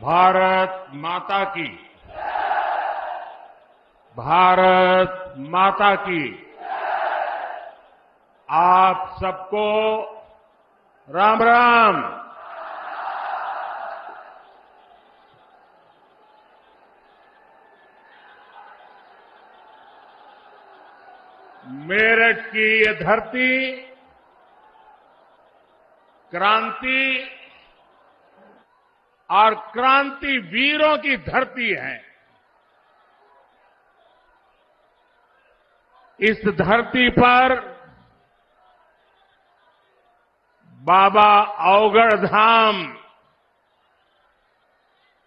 भारत माता की। भारत माता की। आप सबको राम राम। मेरठ की ये धरती क्रांति और क्रांति वीरों की धरती है। इस धरती पर बाबा अवगढ़ धाम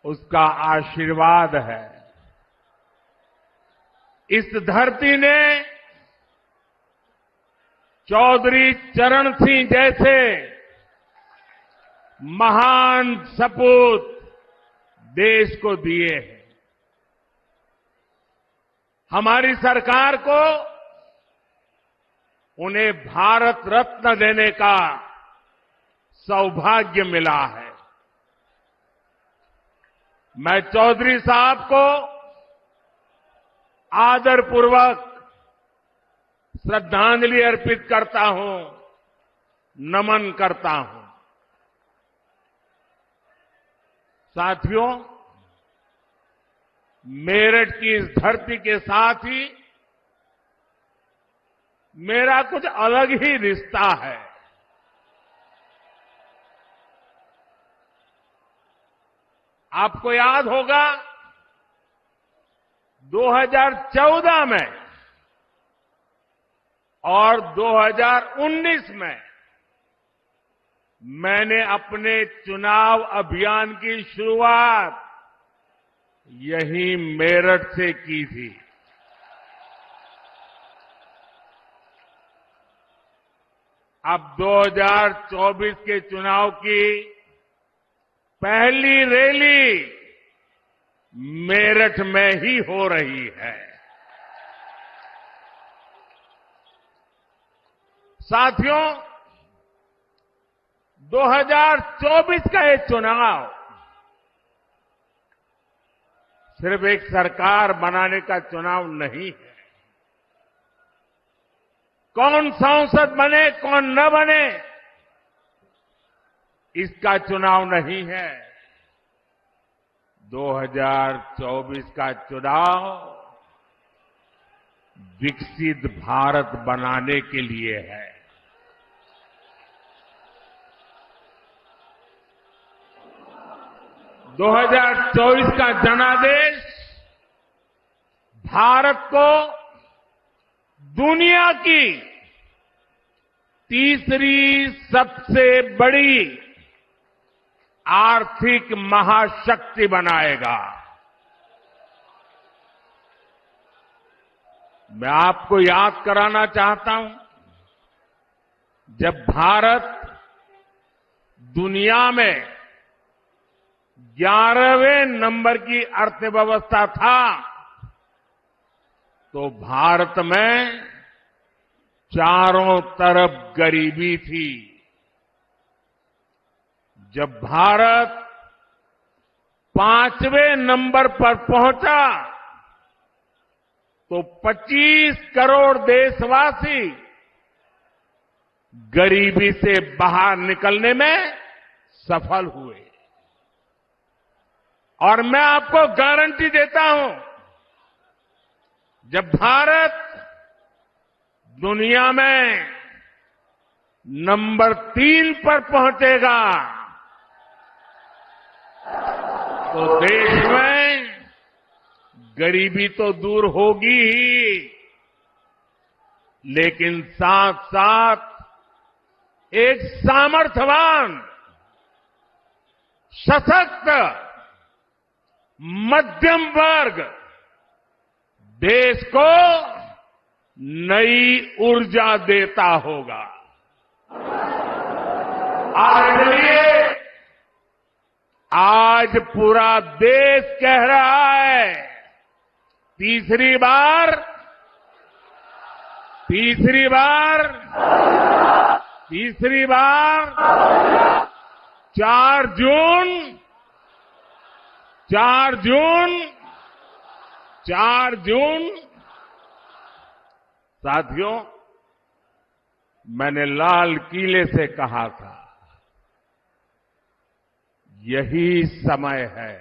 उसका आशीर्वाद है। इस धरती ने चौधरी चरण सिंह जैसे महान सपूत देश को दिए हैं। हमारी सरकार को उन्हें भारत रत्न देने का सौभाग्य मिला है। मैं चौधरी साहब को आदरपूर्वक श्रद्धांजलि अर्पित करता हूं, नमन करता हूं। साथियों, मेरठ की इस धरती के साथ ही मेरा कुछ अलग ही रिश्ता है। आपको याद होगा 2014 में और 2019 में मैंने अपने चुनाव अभियान की शुरुआत यही मेरठ से की थी। अब 2024 के चुनाव की पहली रैली मेरठ में ही हो रही है। साथियों, 2024 का ये चुनाव सिर्फ एक सरकार बनाने का चुनाव नहीं है। कौन सांसद बने कौन न बने इसका चुनाव नहीं है। 2024 का चुनाव विकसित भारत बनाने के लिए है। 2024 का जनादेश भारत को दुनिया की तीसरी सबसे बड़ी आर्थिक महाशक्ति बनाएगा। मैं आपको याद कराना चाहता हूं, जब भारत दुनिया में 11वें नंबर की अर्थव्यवस्था था तो भारत में चारों तरफ गरीबी थी। जब भारत 5वें नंबर पर पहुंचा तो 25 करोड़ देशवासी गरीबी से बाहर निकलने में सफल हुए। और मैं आपको गारंटी देता हूं, जब भारत दुनिया में नंबर 3 पर पहुंचेगा तो देश में गरीबी तो दूर होगी ही, लेकिन साथ साथ एक सामर्थ्यवान, सशक्त मध्यम वर्ग देश को नई ऊर्जा देता होगा। आज पूरा देश कह रहा है, तीसरी बार 4 जून 4 जून साथियों, मैंने लाल किले से कहा था, यही समय है,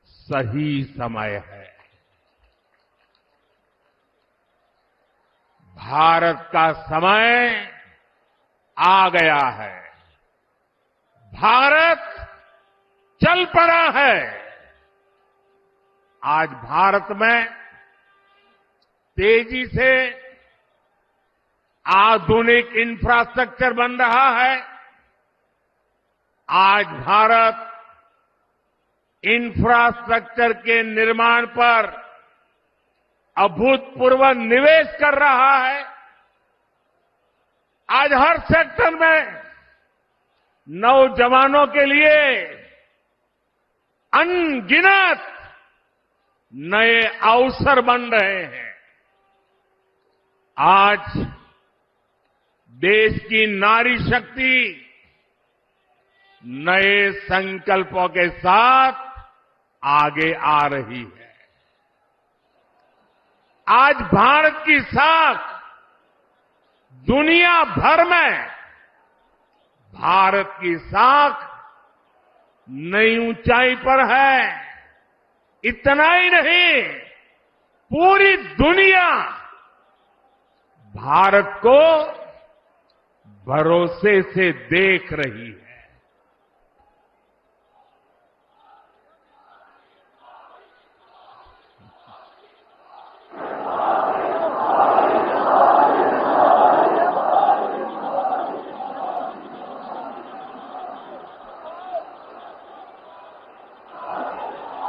सही समय है। भारत का समय आ गया है। भारत चल पड़ा है। आज भारत में तेजी से आधुनिक इंफ्रास्ट्रक्चर बन रहा है। आज भारत इंफ्रास्ट्रक्चर के निर्माण पर अभूतपूर्व निवेश कर रहा है। आज हर सेक्टर में नौजवानों के लिए अनगिनत नए अवसर बन रहे हैं। आज देश की नारी शक्ति नए संकल्पों के साथ आगे आ रही है। आज भारत की साख दुनिया भर में, भारत की साख नई ऊंचाई पर है। इतना ही नहीं, पूरी दुनिया भारत को भरोसे से देख रही है।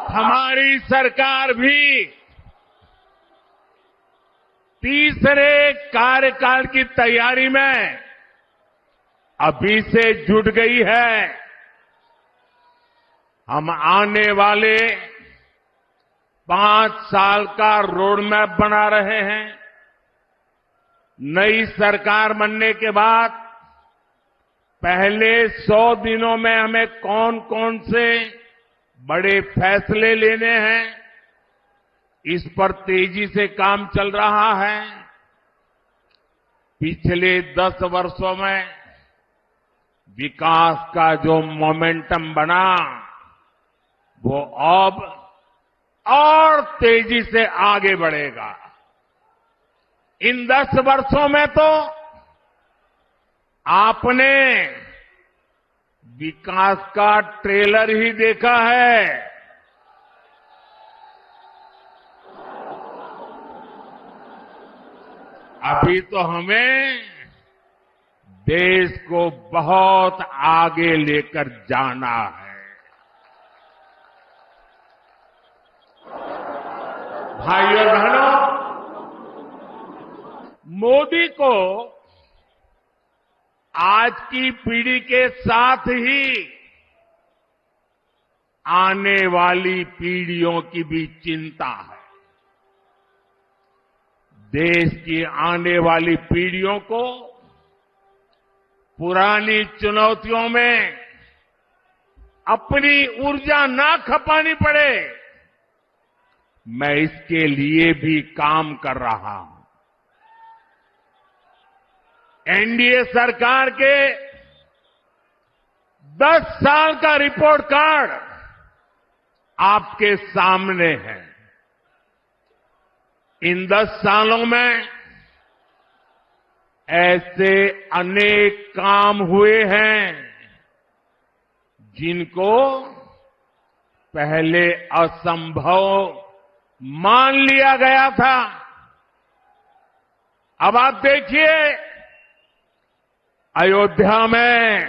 हमारी सरकार भी तीसरे कार्यकाल की तैयारी में अभी से जुट गई है। हम आने वाले 5 साल का रोड मैप बना रहे हैं। नई सरकार बनने के बाद पहले 100 दिनों में हमें कौन कौन से बड़े फैसले लेने हैं, इस पर तेजी से काम चल रहा है। पिछले 10 वर्षों में विकास का जो मोमेंटम बना, वो अब और तेजी से आगे बढ़ेगा। इन 10 वर्षों में तो आपने विकास का ट्रेलर ही देखा है। अभी तो हमें देश को बहुत आगे लेकर जाना है। भाइयों बहनों, मोदी को आज की पीढ़ी के साथ ही आने वाली पीढ़ियों की भी चिंता है। देश की आने वाली पीढ़ियों को पुरानी चुनौतियों में अपनी ऊर्जा ना खपानी पड़े, मैं इसके लिए भी काम कर रहा हूं। एनडीए सरकार के 10 साल का रिपोर्ट कार्ड आपके सामने है। इन 10 सालों में ऐसे अनेक काम हुए हैं जिनको पहले असंभव मान लिया गया था। अब आप देखिए, अयोध्या में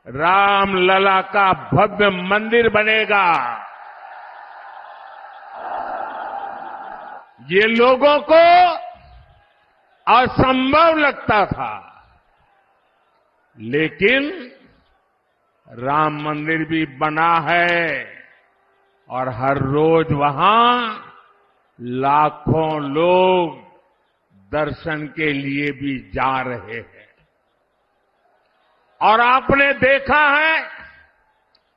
रामलला का भव्य मंदिर बनेगा। ये लोगों को असंभव लगता था, लेकिन राम मंदिर भी बना है और हर रोज वहां लाखों लोग दर्शन के लिए भी जा रहे हैं। और आपने देखा है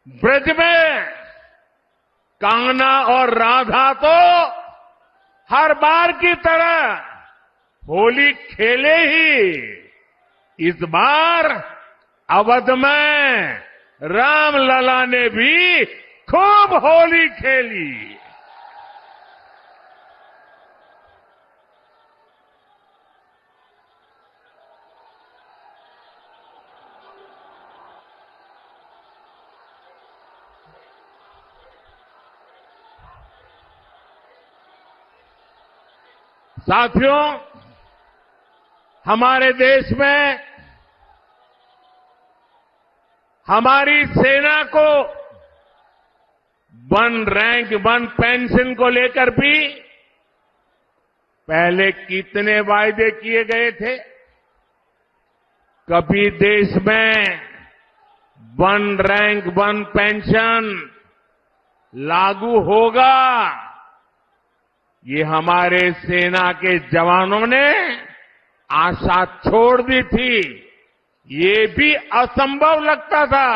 ब्रज में कान्हा और राधा तो हर बार की तरह होली खेले ही। इस बार अवध में रामलला ने भी खूब होली खेली। साथियों, हमारे देश में हमारी सेना को वन रैंक वन पेंशन को लेकर भी पहले कितने वायदे किए गए थे। कभी देश में वन रैंक वन पेंशन लागू होगा, ये हमारे सेना के जवानों ने आशा छोड़ दी थी। ये भी असंभव लगता था,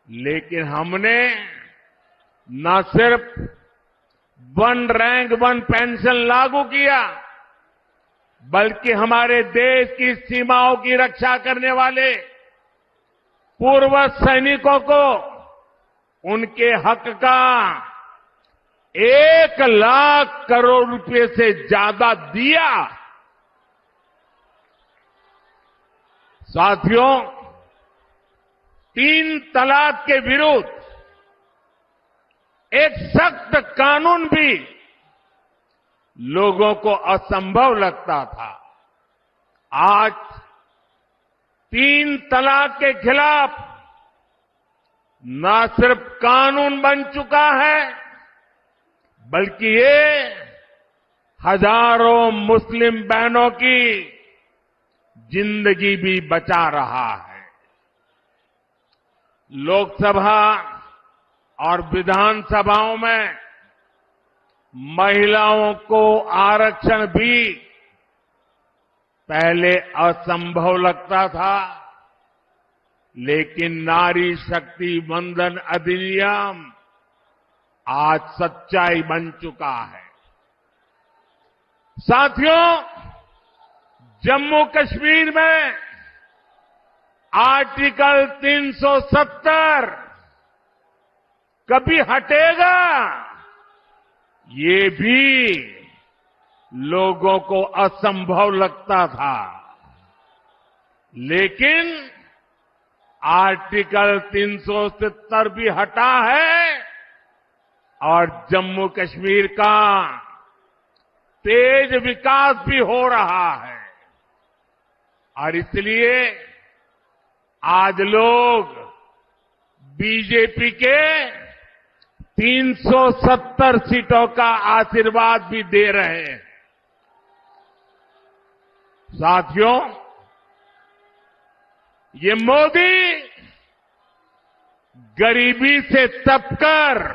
लेकिन हमने न सिर्फ वन रैंक वन पेंशन लागू किया, बल्कि हमारे देश की सीमाओं की रक्षा करने वाले पूर्व सैनिकों को उनके हक का 1,00,000 करोड़ रुपए से ज्यादा दिया। साथियों, 3 तलाक के विरुद्ध एक सख्त कानून भी लोगों को असंभव लगता था। आज 3 तलाक के खिलाफ न सिर्फ कानून बन चुका है, बल्कि ये हजारों मुस्लिम बहनों की जिंदगी भी बचा रहा है। लोकसभा और विधानसभाओं में महिलाओं को आरक्षण भी पहले असंभव लगता था, लेकिन नारी शक्ति वंदन अधिनियम आज सच्चाई बन चुका है। साथियों, जम्मू कश्मीर में आर्टिकल 370 कभी हटेगा, ये भी लोगों को असंभव लगता था, लेकिन आर्टिकल 370 भी हटा है और जम्मू कश्मीर का तेज विकास भी हो रहा है। और इसलिए आज लोग बीजेपी के 370 सीटों का आशीर्वाद भी दे रहे हैं। साथियों, ये मोदी गरीबी से तपकर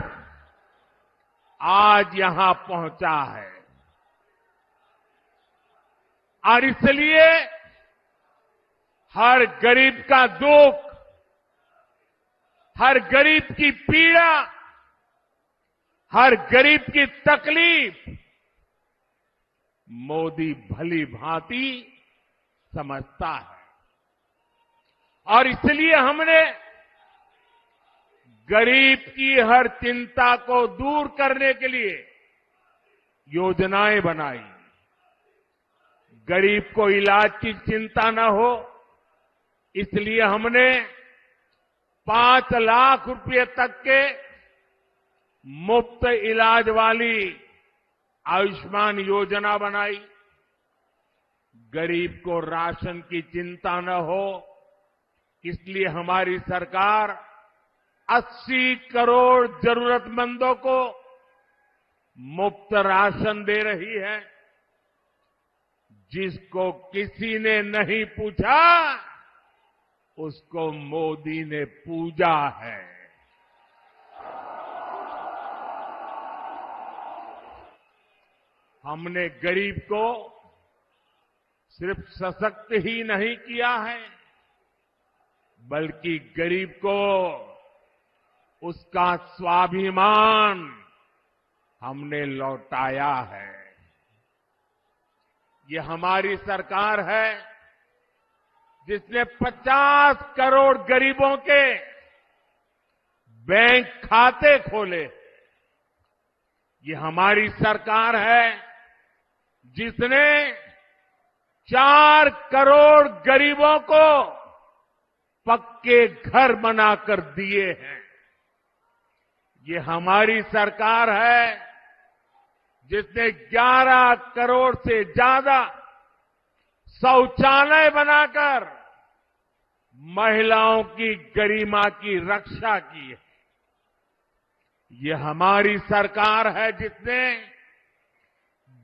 आज यहां पहुंचा है और इसलिए हर गरीब का दुख, हर गरीब की पीड़ा, हर गरीब की तकलीफ मोदी भली भांति समझता है। और इसलिए हमने गरीब की हर चिंता को दूर करने के लिए योजनाएं बनाई। गरीब को इलाज की चिंता न हो, इसलिए हमने 5 लाख रुपए तक के मुफ्त इलाज वाली आयुष्मान योजना बनाई। गरीब को राशन की चिंता न हो, इसलिए हमारी सरकार 80 करोड़ जरूरतमंदों को मुफ्त राशन दे रही है। जिसको किसी ने नहीं पूछा, उसको मोदी ने पूजा है। हमने गरीब को सिर्फ सशक्त ही नहीं किया है, बल्कि गरीब को उसका स्वाभिमान हमने लौटाया है। ये हमारी सरकार है जिसने 50 करोड़ गरीबों के बैंक खाते खोले। ये हमारी सरकार है जिसने 4 करोड़ गरीबों को पक्के घर बनाकर दिए हैं। ये हमारी सरकार है जिसने 11 करोड़ से ज्यादा शौचालय बनाकर महिलाओं की गरिमा की रक्षा की है। ये हमारी सरकार है जिसने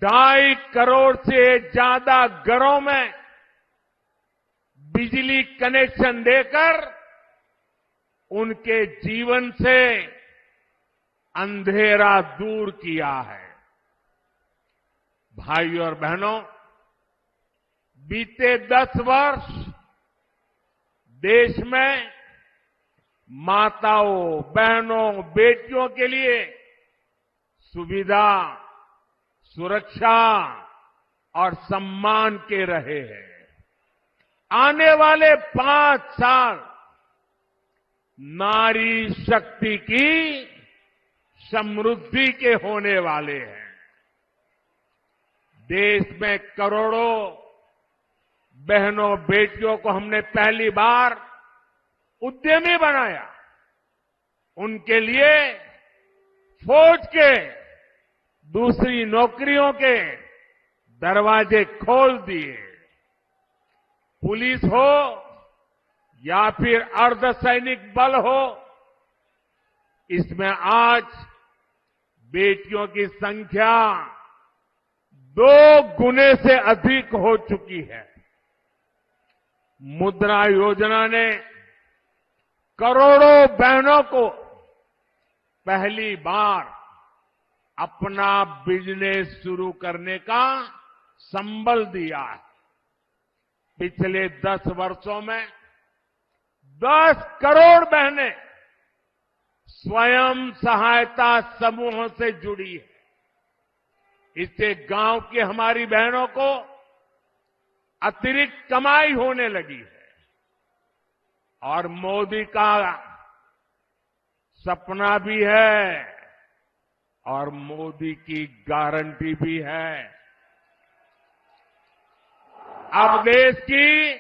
2.5 करोड़ से ज्यादा घरों में बिजली कनेक्शन देकर उनके जीवन से अंधेरा दूर किया है। भाइयों और बहनों, बीते 10 वर्ष देश में माताओं, बहनों, बेटियों के लिए सुविधा, सुरक्षा और सम्मान के रहे हैं। आने वाले 5 साल नारी शक्ति की समृद्धि के होने वाले हैं। देश में करोड़ों बहनों, बेटियों को हमने पहली बार उद्यमी बनाया। उनके लिए फौज के, दूसरी नौकरियों के दरवाजे खोल दिए। पुलिस हो या फिर अर्धसैनिक बल हो, इसमें आज बेटियों की संख्या 2 गुने से अधिक हो चुकी है। मुद्रा योजना ने करोड़ों बहनों को पहली बार अपना बिजनेस शुरू करने का संबल दिया है। पिछले 10 वर्षों में 10 करोड़ बहनें स्वयं सहायता समूहों से जुड़ी है। इससे गांव की हमारी बहनों को अतिरिक्त कमाई होने लगी है और मोदी का सपना भी है और मोदी की गारंटी भी है। अब देश की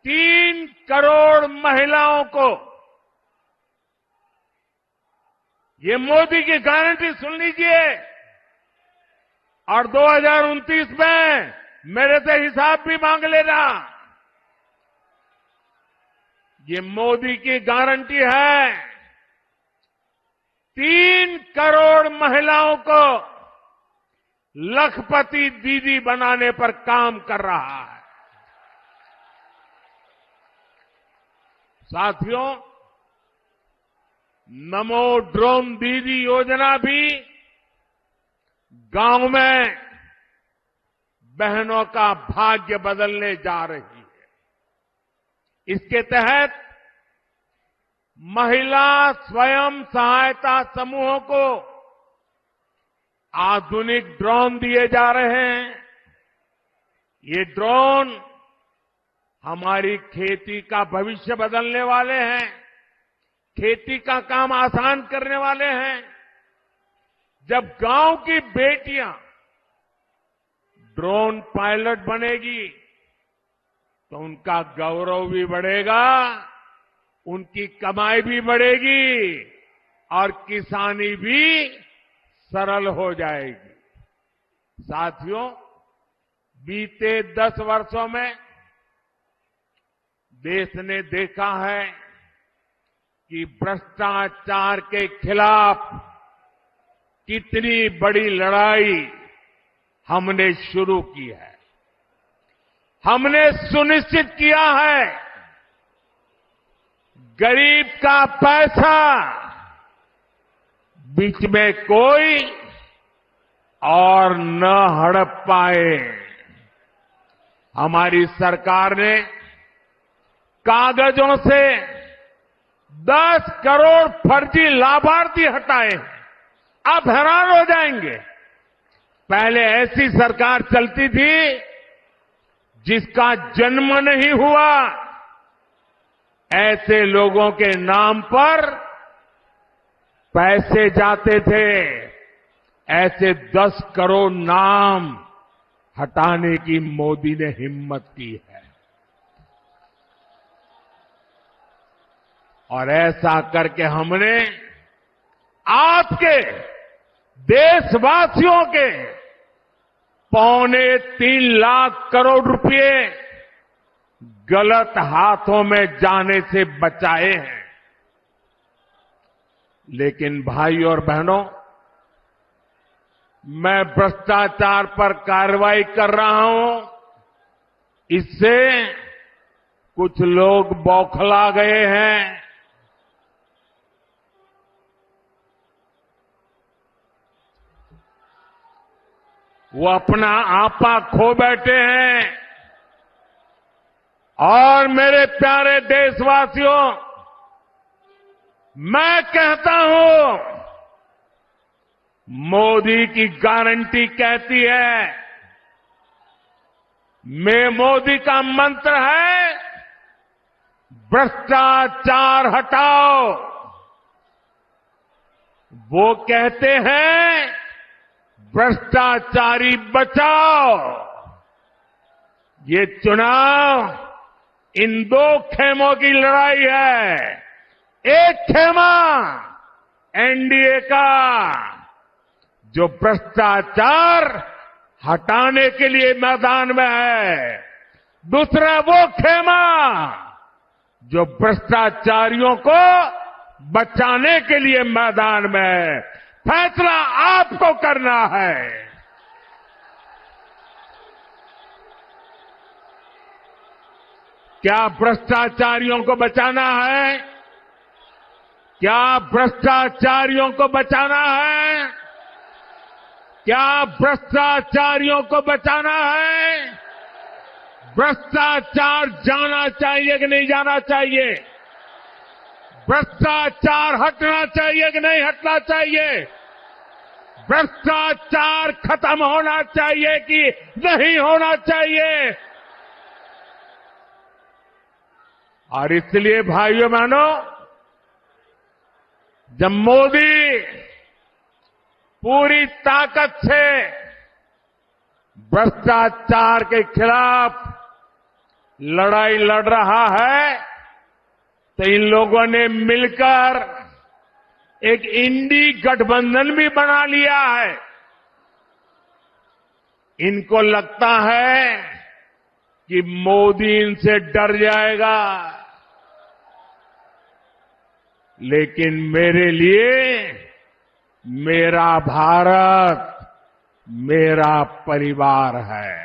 3 करोड़ महिलाओं को ये मोदी की गारंटी सुन लीजिए और 2029 में मेरे से हिसाब भी मांग लेना। ये मोदी की गारंटी है। 3 करोड़ महिलाओं को लखपति दीदी बनाने पर काम कर रहा है। साथियों, नमो ड्रोन दीदी योजना भी गांव में बहनों का भाग्य बदलने जा रही है। इसके तहत महिला स्वयं सहायता समूहों को आधुनिक ड्रोन दिए जा रहे हैं। ये ड्रोन हमारी खेती का भविष्य बदलने वाले हैं, खेती का काम आसान करने वाले हैं। जब गांव की बेटियां ड्रोन पायलट बनेगी तो उनका गौरव भी बढ़ेगा, उनकी कमाई भी बढ़ेगी और किसानी भी सरल हो जाएगी। साथियों, बीते 10 वर्षों में देश ने देखा है कि भ्रष्टाचार के खिलाफ कितनी बड़ी लड़ाई हमने शुरू की है। हमने सुनिश्चित किया है गरीब का पैसा बीच में कोई और न हड़प पाए। हमारी सरकार ने कागजों से 10 करोड़ फर्जी लाभार्थी हटाए हैं। आप हैरान हो जाएंगे। पहले ऐसी सरकार चलती थी जिसका जन्म नहीं हुआ, ऐसे लोगों के नाम पर पैसे जाते थे। ऐसे 10 करोड़ नाम हटाने की मोदी ने हिम्मत की है। और ऐसा करके हमने आपके देशवासियों के 3.25 लाख करोड़ रुपए गलत हाथों में जाने से बचाए हैं। लेकिन भाइयों और बहनों, मैं भ्रष्टाचार पर कार्रवाई कर रहा हूं, इससे कुछ लोग बौखला गए हैं। वो अपना आपा खो बैठे हैं। और मेरे प्यारे देशवासियों, मैं कहता हूं, मोदी की गारंटी कहती है, मोदी का मंत्र है, भ्रष्टाचार हटाओ। वो कहते हैं, भ्रष्टाचारी बचाओ। ये चुनाव इन 2 खेमों की लड़ाई है। एक खेमा एनडीए का, जो भ्रष्टाचार हटाने के लिए मैदान में है। दूसरा वो खेमा जो भ्रष्टाचारियों को बचाने के लिए मैदान में है। फैसला आपको करना है। क्या भ्रष्टाचारियों को बचाना है? क्या भ्रष्टाचारियों को बचाना है? क्या भ्रष्टाचारियों को बचाना है? भ्रष्टाचार जाना चाहिए कि नहीं जाना चाहिए? भ्रष्टाचार हटना चाहिए कि नहीं हटना चाहिए? भ्रष्टाचार खत्म होना चाहिए कि नहीं होना चाहिए? और इसलिए भाइयों बहनों, जब मोदी पूरी ताकत से भ्रष्टाचार के खिलाफ लड़ाई लड़ रहा है, तो इन लोगों ने मिलकर एक इंडी गठबंधन भी बना लिया है। इनको लगता है कि मोदी इनसे डर जाएगा, लेकिन मेरे लिए मेरा भारत मेरा परिवार है।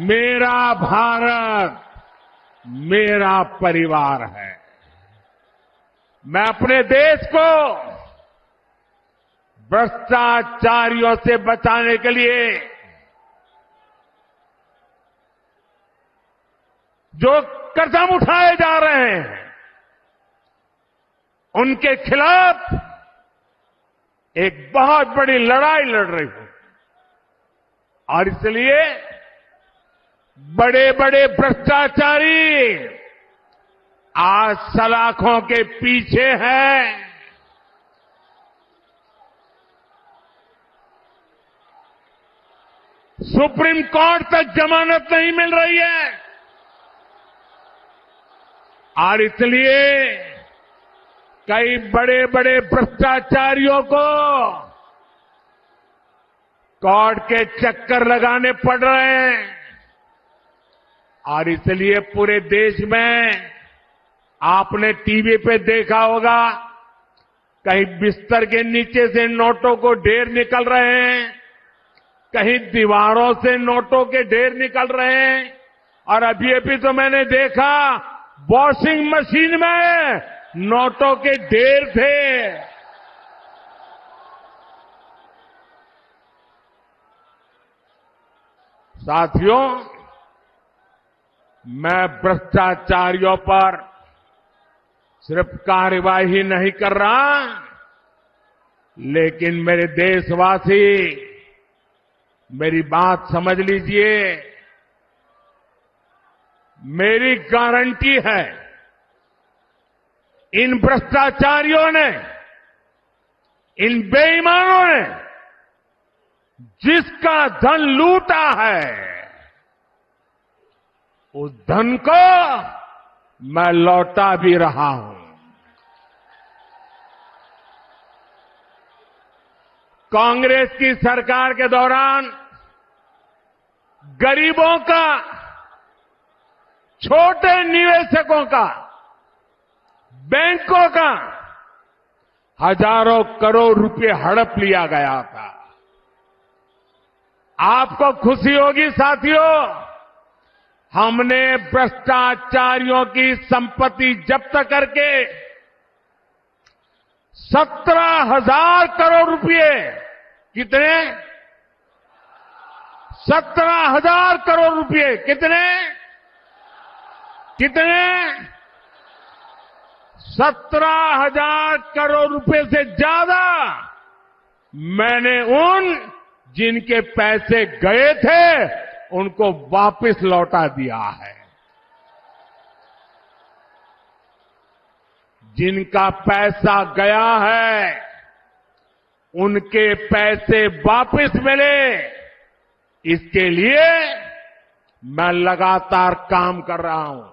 मेरा भारत मेरा परिवार है। मैं अपने देश को भ्रष्टाचारियों से बचाने के लिए जो कदम उठाए जा रहे हैं, उनके खिलाफ एक बहुत बड़ी लड़ाई लड़ रही हूं। और इसलिए बड़े बड़े भ्रष्टाचारी आज सलाखों के पीछे हैं। सुप्रीम कोर्ट तक जमानत नहीं मिल रही है। और इसलिए कई बड़े बड़े भ्रष्टाचारियों को कोर्ट के चक्कर लगाने पड़ रहे हैं। और इसलिए पूरे देश में आपने टीवी पे देखा होगा, कहीं बिस्तर के नीचे से नोटों को ढेर निकल रहे हैं, कहीं दीवारों से नोटों के ढेर निकल रहे हैं। और अभी तो मैंने देखा, वॉशिंग मशीन में नोटों के ढेर थे। साथियों, मैं भ्रष्टाचारियों पर सिर्फ कार्यवाही नहीं कर रहा, लेकिन मेरे देशवासी मेरी बात समझ लीजिए। मेरी गारंटी है, इन भ्रष्टाचारियों ने, इन बेईमानों ने जिसका धन लूटा है, उस धन को मैं लौटा भी रहा हूं। कांग्रेस की सरकार के दौरान गरीबों का, छोटे निवेशकों का, बैंकों का हजारों करोड़ रुपए हड़प लिया गया था। आपको खुशी होगी साथियों, हमने भ्रष्टाचारियों की संपत्ति जब्त करके 17,000 करोड़ रुपए, कितने? 17,000 करोड़ रुपए। कितने? 17,000 करोड़ रुपए से ज्यादा मैंने उन जिनके पैसे गए थे उनको वापस लौटा दिया है। जिनका पैसा गया है उनके पैसे वापस मिले, इसके लिए मैं लगातार काम कर रहा हूं।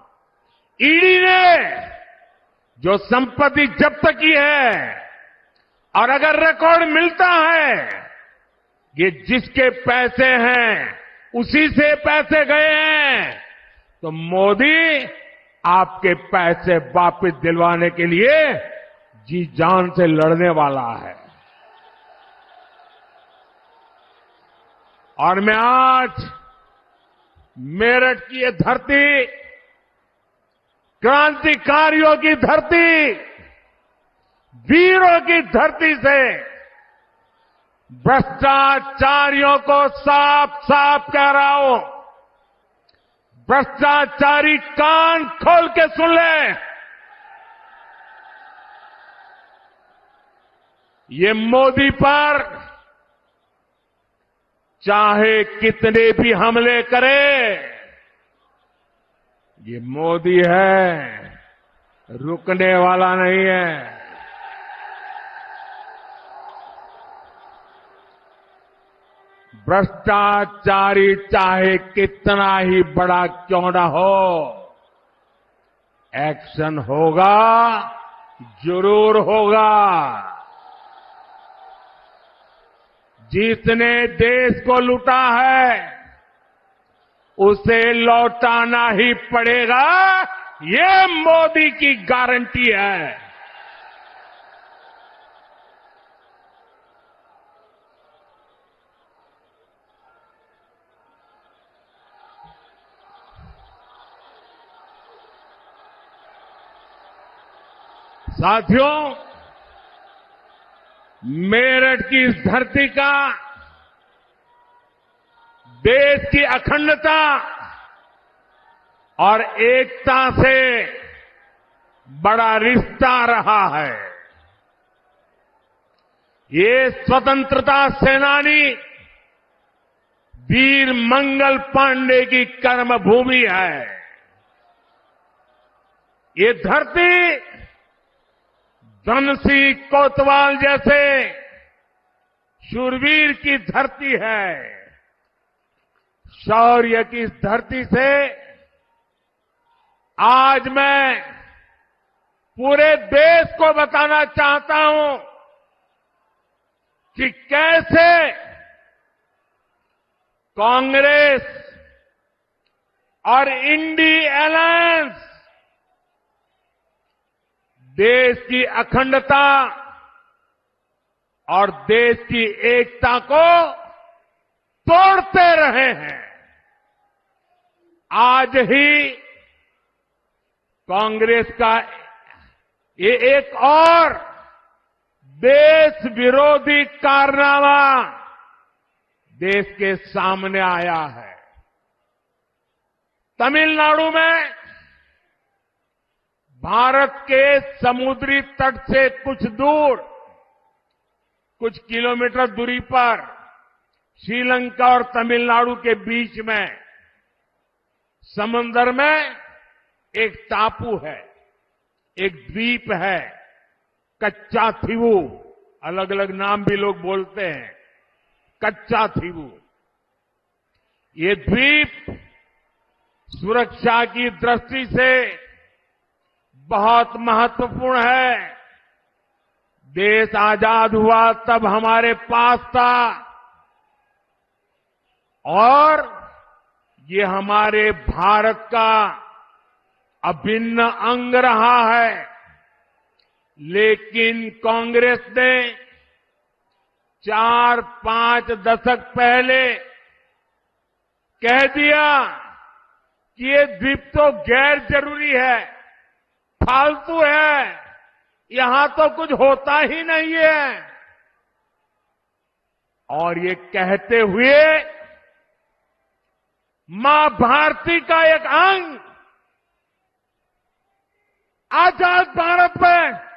ईडी ने जो संपत्ति जब्त की है, और अगर रिकॉर्ड मिलता है ये जिसके पैसे हैं उसी से पैसे गए हैं, तो मोदी आपके पैसे वापस दिलवाने के लिए जी जान से लड़ने वाला है। और मैं आज मेरठ की ये धरती, क्रांतिकारियों की धरती, वीरों की धरती से भ्रष्टाचारियों को साफ साफ कह रहा हूं, भ्रष्टाचारी कान खोल के सुन ले। ये मोदी पर चाहे कितने भी हमले करे, ये मोदी है, रुकने वाला नहीं है। भ्रष्टाचारी चाहे कितना ही बड़ा क्यों ना हो, एक्शन होगा, जरूर होगा। जिसने देश को लूटा है उसे लौटाना ही पड़ेगा, ये मोदी की गारंटी है। साथियों, मेरठ की इस धरती का देश की अखंडता और एकता से बड़ा रिश्ता रहा है। ये स्वतंत्रता सेनानी वीर मंगल पांडे की कर्मभूमि है। ये धरती धनसिंह कोतवाल जैसे शूरवीर की धरती है। शौर्य की इस धरती से आज मैं पूरे देश को बताना चाहता हूं कि कैसे कांग्रेस और इंडी अलायंस देश की अखंडता और देश की एकता को तोड़ते रहे हैं। आज ही कांग्रेस का ये एक और देश विरोधी कारनामा देश के सामने आया है। तमिलनाडु में भारत के समुद्री तट से कुछ दूर, कुछ किलोमीटर दूरी पर श्रीलंका और तमिलनाडु के बीच में समंदर में एक टापू है, एक द्वीप है, कच्चा थीवू, अलग अलग नाम भी लोग बोलते हैं, कच्चा थीवू। ये द्वीप सुरक्षा की दृष्टि से बहुत महत्वपूर्ण है। देश आजाद हुआ तब हमारे पास था और ये हमारे भारत का अभिन्न अंग रहा है। लेकिन कांग्रेस ने 4-5 दशक पहले कह दिया कि ये द्वीप तो गैर जरूरी है, फालतू है, यहां तो कुछ होता ही नहीं है। और ये कहते हुए मां भारती का एक अंग आजाद भारत में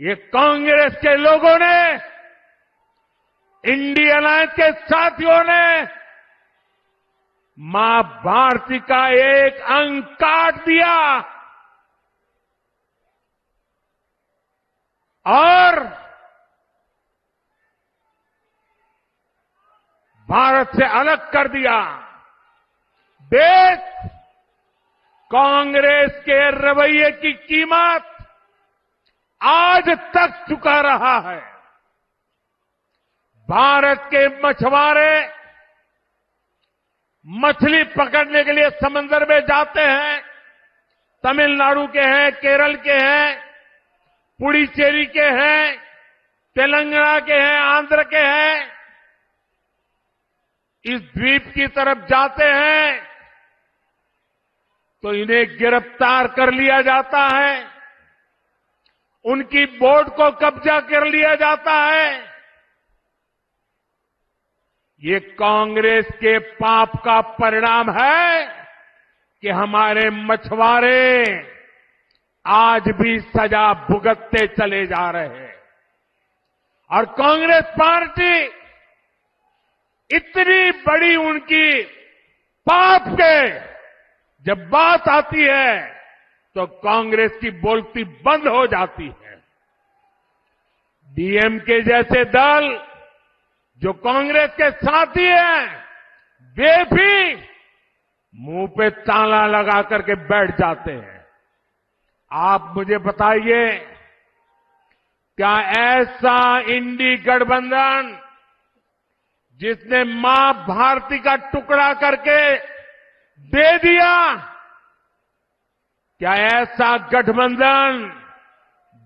ये कांग्रेस के लोगों ने, इंडिया अलायंस के साथियों ने मां भारती का एक अंग काट दिया और भारत से अलग कर दिया। देश कांग्रेस के रवैये की कीमत आज तक चुका रहा है। भारत के मछुआरे मछली पकड़ने के लिए समंदर में जाते हैं, तमिलनाडु के हैं, केरल के हैं, पुडुचेरी के हैं, तेलंगाना के हैं, आंध्र के हैं, इस द्वीप की तरफ जाते हैं तो इन्हें गिरफ्तार कर लिया जाता है, उनकी बोट को कब्जा कर लिया जाता है। ये कांग्रेस के पाप का परिणाम है कि हमारे मछुआरे आज भी सजा भुगतते चले जा रहे हैं। और कांग्रेस पार्टी इतनी बड़ी उनकी पाप के जब बात आती है तो कांग्रेस की बोलती बंद हो जाती है। डीएमके जैसे दल जो कांग्रेस के साथी हैं, वे भी मुंह पे ताला लगा करके बैठ जाते हैं। आप मुझे बताइए, क्या ऐसा इंडी गठबंधन जिसने मां भारती का टुकड़ा करके दे दिया, क्या ऐसा गठबंधन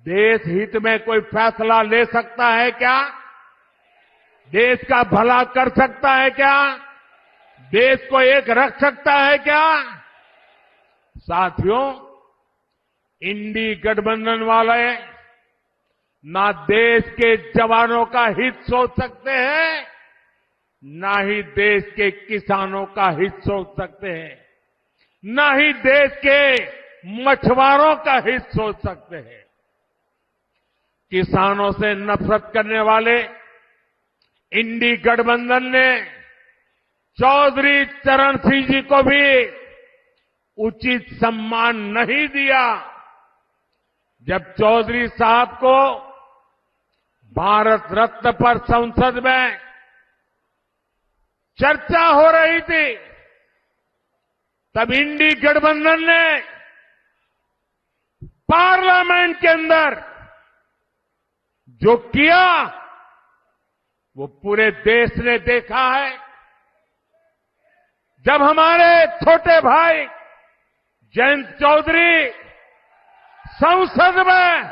देश हित में कोई फैसला ले सकता है क्या? देश का भला कर सकता है क्या? देश को एक रख सकता है क्या? साथियों, इंडी गठबंधन वाले ना देश के जवानों का हित सोच सकते हैं, ना ही देश के किसानों का हित सोच सकते हैं, ना ही देश के मछुआरों का हित सोच सकते हैं। किसानों से नफरत करने वाले इंडी गठबंधन ने चौधरी चरण सिंह जी को भी उचित सम्मान नहीं दिया। जब चौधरी साहब को भारत रत्न पर संसद में चर्चा हो रही थी, तब इंडी गठबंधन ने पार्लियामेंट के अंदर जो किया वो पूरे देश ने देखा है। जब हमारे छोटे भाई जयंत चौधरी संसद में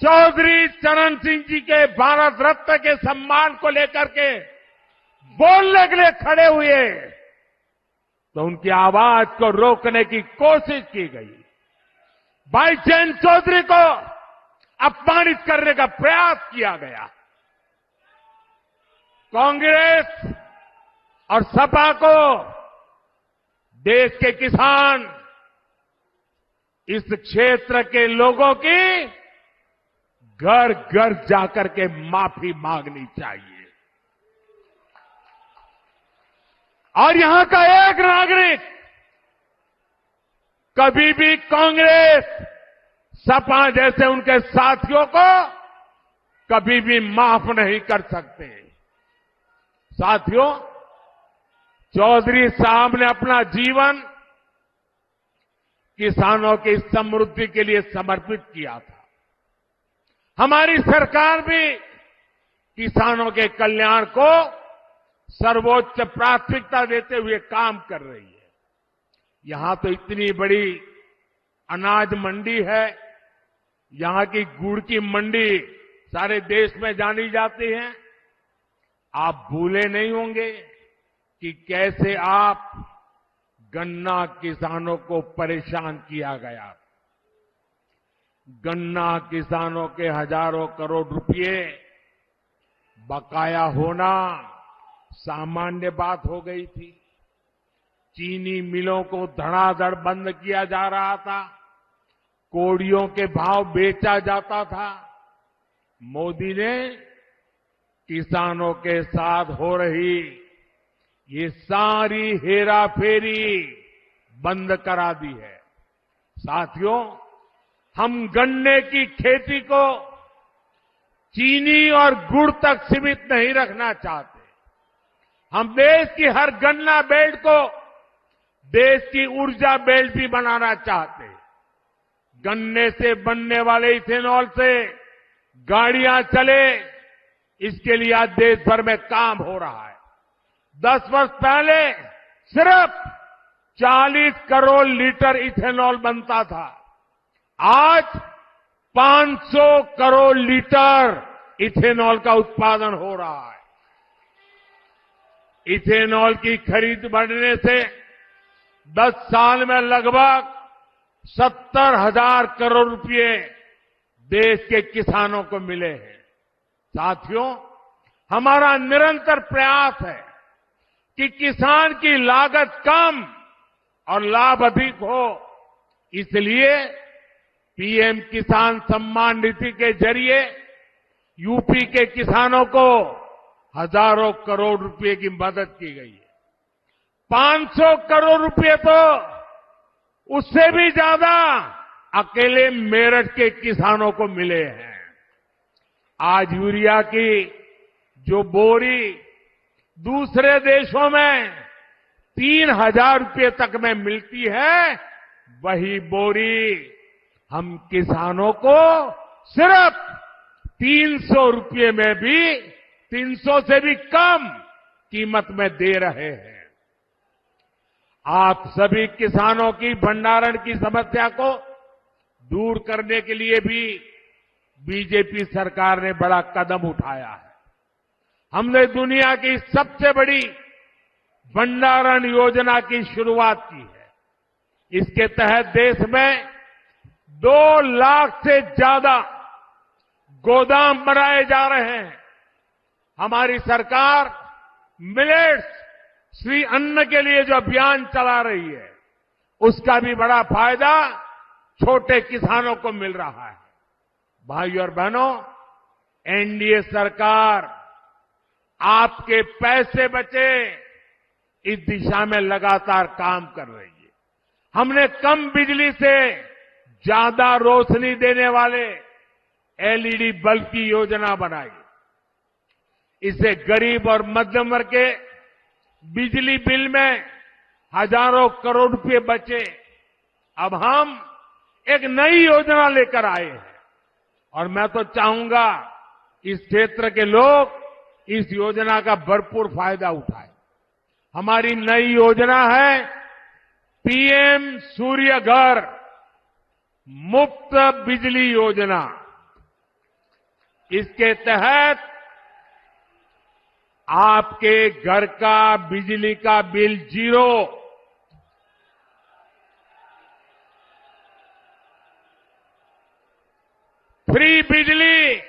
चौधरी चरण सिंह जी के भारत रत्न के सम्मान को लेकर के बोलने के लिए खड़े हुए तो उनकी आवाज को रोकने की कोशिश की गई। भाई जयंत चौधरी को अपमानित करने का प्रयास किया गया। कांग्रेस और सपा को देश के किसान इस क्षेत्र के लोगों की घर घर जाकर के माफी मांगनी चाहिए। और यहां का एक नागरिक कभी भी कांग्रेस, सपा जैसे उनके साथियों को कभी भी माफ नहीं कर सकते। साथियों, चौधरी साहब ने अपना जीवन किसानों की समृद्धि के लिए समर्पित किया था। हमारी सरकार भी किसानों के कल्याण को सर्वोच्च प्राथमिकता देते हुए काम कर रही है। यहां तो इतनी बड़ी अनाज मंडी है, यहां की गुड़ की मंडी सारे देश में जानी जाती है। आप भूले नहीं होंगे कि कैसे आप गन्ना किसानों को परेशान किया गया। गन्ना किसानों के हजारों करोड़ रुपए बकाया होना सामान्य बात हो गई थी। चीनी मिलों को धड़ाधड़ बंद किया जा रहा था, कोड़ियों के भाव बेचा जाता था। मोदी ने किसानों के साथ हो रही ये सारी हेराफेरी बंद करा दी है। साथियों, हम गन्ने की खेती को चीनी और गुड़ तक सीमित नहीं रखना चाहते। हम देश की हर गन्ना बेल्ट को देश की ऊर्जा बेल्ट भी बनाना चाहते हैं। गन्ने से बनने वाले इथेनॉल से गाड़ियां चले, इसके लिए आज देश भर में काम हो रहा है। 10 वर्ष पहले सिर्फ 40 करोड़ लीटर इथेनॉल बनता था, आज 500 करोड़ लीटर इथेनॉल का उत्पादन हो रहा है। इथेनॉल की खरीद बढ़ने से 10 साल में लगभग 70,000 करोड़ रुपए देश के किसानों को मिले हैं। साथियों, हमारा निरंतर प्रयास है कि किसान की लागत कम और लाभ अधिक हो। इसलिए पीएम किसान सम्मान निधि के जरिए यूपी के किसानों को हजारों करोड़ रुपए की मदद की गई है। 500 करोड़ रुपए तो उससे भी ज्यादा अकेले मेरठ के किसानों को मिले हैं। आज यूरिया की जो बोरी दूसरे देशों में 3,000 रुपए तक में मिलती है, वही बोरी हम किसानों को सिर्फ 300 रुपए में भी 300 से भी कम कीमत में दे रहे हैं। आप सभी किसानों की भंडारण की समस्या को दूर करने के लिए भी बीजेपी सरकार ने बड़ा कदम उठाया है। हमने दुनिया की सबसे बड़ी भंडारण योजना की शुरुआत की है। इसके तहत देश में 2 लाख से ज्यादा गोदाम बनाए जा रहे हैं। हमारी सरकार मिलेट्स श्री अन्न के लिए जो अभियान चला रही है, उसका भी बड़ा फायदा छोटे किसानों को मिल रहा है। भाइयों और बहनों, एनडीए सरकार आपके पैसे बचे इस दिशा में लगातार काम कर रही है। हमने कम बिजली से ज्यादा रोशनी देने वाले एलईडी बल्ब की योजना बनाई। इससे गरीब और मध्यम वर्ग के बिजली बिल में हजारों करोड़ रुपए बचे। अब हम एक नई योजना लेकर आए हैं और मैं तो चाहूंगा इस क्षेत्र के लोग इस योजना का भरपूर फायदा उठाएं। हमारी नई योजना है पीएम सूर्य घर मुफ्त बिजली योजना। इसके तहत आपके घर का बिजली का बिल 0, फ्री बिजली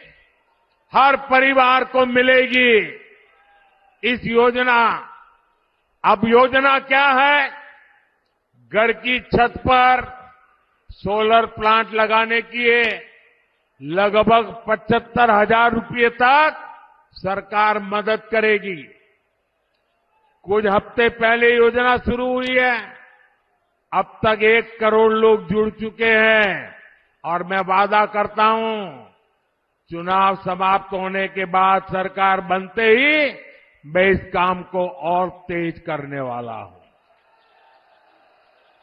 हर परिवार को मिलेगी। इस योजना, अब योजना क्या है? घर की छत पर सोलर प्लांट लगाने की लगभग 75,000 रुपये तक सरकार मदद करेगी। कुछ हफ्ते पहले योजना शुरू हुई है। अब तक 1 करोड़ लोग जुड़ चुके हैं और मैं वादा करता हूं, चुनाव समाप्त होने के बाद सरकार बनते ही मैं इस काम को और तेज करने वाला हूं,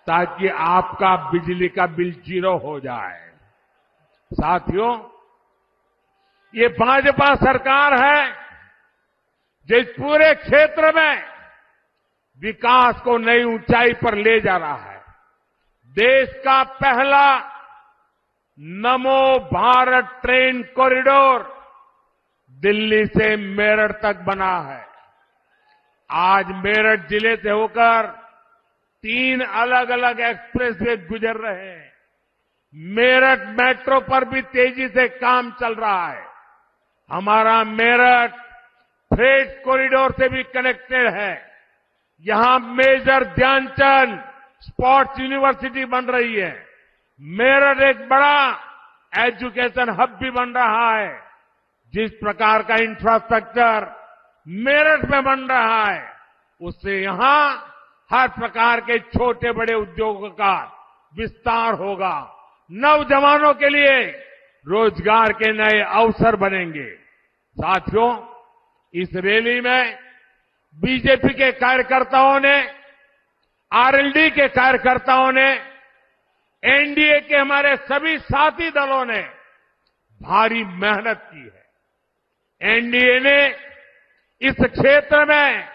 ताकि आपका बिजली का बिल 0 हो जाए। साथियों, ये भाजपा सरकार है जो इस पूरे क्षेत्र में विकास को नई ऊंचाई पर ले जा रहा है। देश का पहला नमो भारत ट्रेन कॉरिडोर दिल्ली से मेरठ तक बना है। आज मेरठ जिले से होकर 3 अलग अलग एक्सप्रेसवे गुजर रहे हैं। मेरठ मेट्रो पर भी तेजी से काम चल रहा है। हमारा मेरठ फ्रेट कॉरिडोर से भी कनेक्टेड है। यहां मेजर ध्यानचंद स्पोर्ट्स यूनिवर्सिटी बन रही है। मेरठ एक बड़ा एजुकेशन हब भी बन रहा है। जिस प्रकार का इंफ्रास्ट्रक्चर मेरठ में बन रहा है, उससे यहां हर प्रकार के छोटे बड़े उद्योगों का विस्तार होगा। नौजवानों के लिए रोजगार के नए अवसर बनेंगे। साथियों, इस रैली में बीजेपी के कार्यकर्ताओं ने, आरएलडी के कार्यकर्ताओं ने, एनडीए के हमारे सभी साथी दलों ने भारी मेहनत की है। एनडीए ने इस क्षेत्र में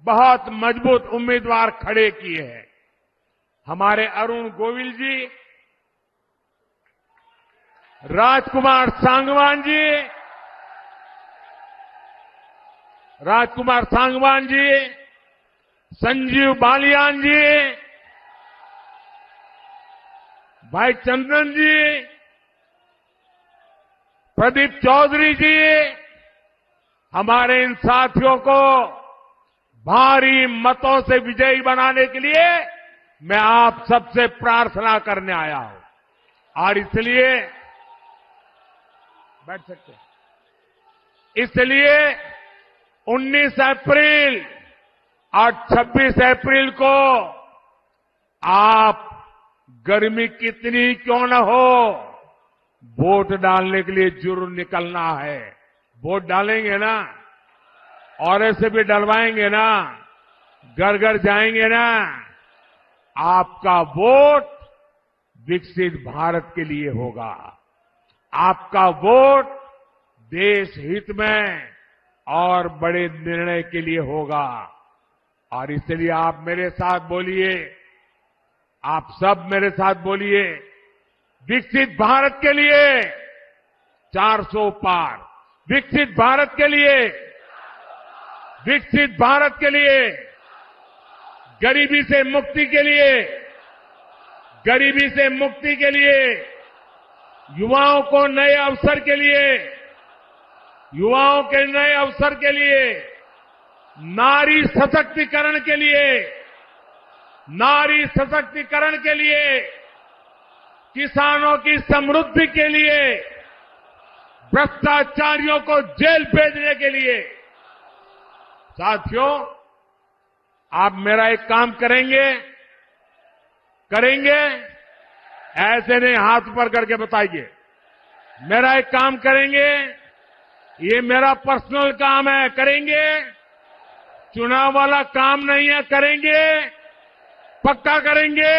बहुत मजबूत उम्मीदवार खड़े किए हैं। हमारे अरुण गोविल जी, राजकुमार सांगवान जी, संजीव बालियान जी, भाई चंदन जी, प्रदीप चौधरी जी, हमारे इन साथियों को भारी मतों से विजयी बनाने के लिए मैं आप सबसे प्रार्थना करने आया हूं। और इसलिए बैठ सकते हैं। इसलिए 19 अप्रैल और 26 अप्रैल को आप गर्मी कितनी क्यों न हो, वोट डालने के लिए जरूर निकलना है। वोट डालेंगे ना? और ऐसे भी डलवाएंगे ना? घर घर जाएंगे ना? आपका वोट विकसित भारत के लिए होगा। आपका वोट देश हित में और बड़े निर्णय के लिए होगा। और इसलिए आप मेरे साथ बोलिए, आप सब मेरे साथ बोलिए, विकसित भारत के लिए 400 पार, विकसित भारत के लिए, विकसित भारत के लिए, गरीबी से मुक्ति के लिए, गरीबी से मुक्ति के लिए, युवाओं को नए अवसर के लिए, युवाओं के नए अवसर के लिए, नारी सशक्तिकरण के लिए, नारी सशक्तिकरण के लिए, किसानों की समृद्धि के लिए, भ्रष्टाचारियों को जेल भेजने के लिए। साथियों, आप मेरा एक काम करेंगे? ऐसे नहीं, हाथ ऊपर करके बताइए। मेरा एक काम करेंगे? ये मेरा पर्सनल काम है, करेंगे? चुनाव वाला काम नहीं है, करेंगे? पक्का करेंगे?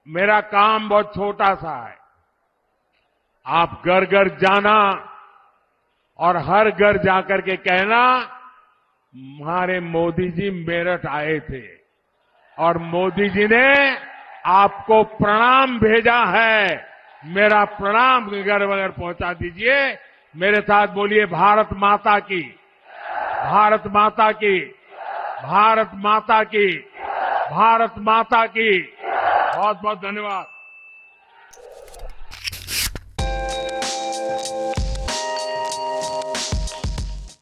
मेरा काम बहुत छोटा सा है। आप घर घर जाना और हर घर जाकर के कहना, हमारे मोदी जी मेरठ आए थे और मोदी जी ने आपको प्रणाम भेजा है। मेरा प्रणाम घर वगैरह पहुंचा दीजिए। मेरे साथ बोलिए, भारत माता की, भारत माता की, भारत माता की, भारत माता की। बहुत बहुत धन्यवाद।